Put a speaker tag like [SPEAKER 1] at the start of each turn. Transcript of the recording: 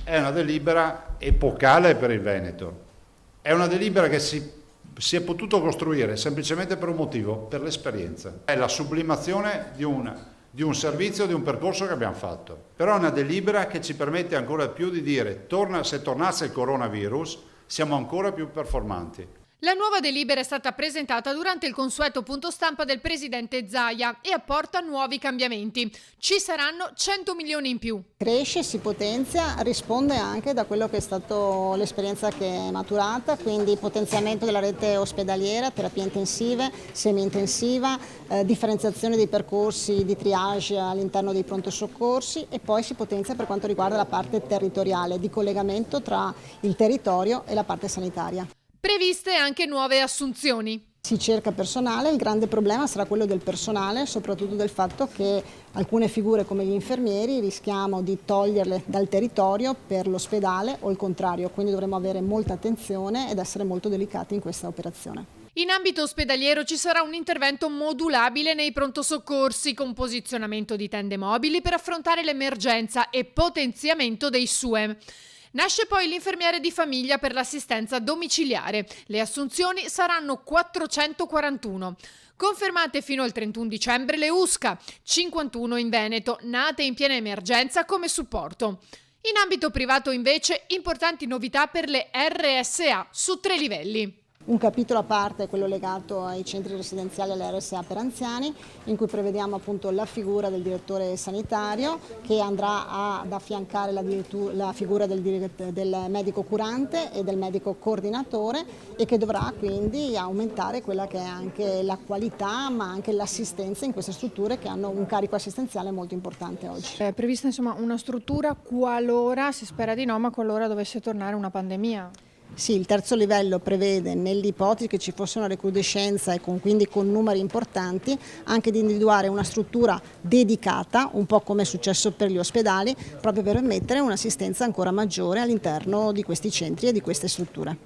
[SPEAKER 1] È una delibera epocale per il Veneto, è una delibera che si è potuto costruire semplicemente per un motivo, per l'esperienza. È la sublimazione di un servizio, di un percorso che abbiamo fatto. Però è una delibera che ci permette ancora più di dire, se tornasse il coronavirus, siamo ancora più performanti.
[SPEAKER 2] La nuova delibera è stata presentata durante il consueto punto stampa del presidente Zaia e apporta nuovi cambiamenti. Ci saranno 100 milioni in più.
[SPEAKER 3] Cresce, si potenzia, risponde anche da quello che è stato l'esperienza che è maturata, quindi potenziamento della rete ospedaliera, terapie intensive, semi-intensiva, differenziazione dei percorsi di triage all'interno dei pronto soccorsi e poi si potenzia per quanto riguarda la parte territoriale, di collegamento tra il territorio e la parte sanitaria.
[SPEAKER 2] Previste anche nuove assunzioni.
[SPEAKER 3] Si cerca personale, il grande problema sarà quello del personale, soprattutto del fatto che alcune figure come gli infermieri rischiamo di toglierle dal territorio per l'ospedale o il contrario, quindi dovremo avere molta attenzione ed essere molto delicati in questa operazione.
[SPEAKER 2] In ambito ospedaliero ci sarà un intervento modulabile nei pronto soccorsi con posizionamento di tende mobili per affrontare l'emergenza e potenziamento dei SUEM. Nasce poi l'infermiere di famiglia per l'assistenza domiciliare. Le assunzioni saranno 441. Confermate fino al 31 dicembre le USCA, 51 in Veneto, nate in piena emergenza come supporto. In ambito privato invece importanti novità per le RSA su 3 livelli.
[SPEAKER 3] Un capitolo a parte è quello legato ai centri residenziali e alle RSA per anziani, in cui prevediamo appunto la figura del direttore sanitario che andrà ad affiancare la figura del medico curante e del medico coordinatore e che dovrà quindi aumentare quella che è anche la qualità ma anche l'assistenza in queste strutture che hanno un carico assistenziale molto importante oggi.
[SPEAKER 4] È prevista insomma una struttura qualora, si spera di no, ma qualora dovesse tornare una pandemia?
[SPEAKER 3] Sì, il terzo livello prevede, nell'ipotesi che ci fosse una recrudescenza e quindi con numeri importanti, anche di individuare una struttura dedicata, un po' come è successo per gli ospedali, proprio per permettere un'assistenza ancora maggiore all'interno di questi centri e di queste strutture.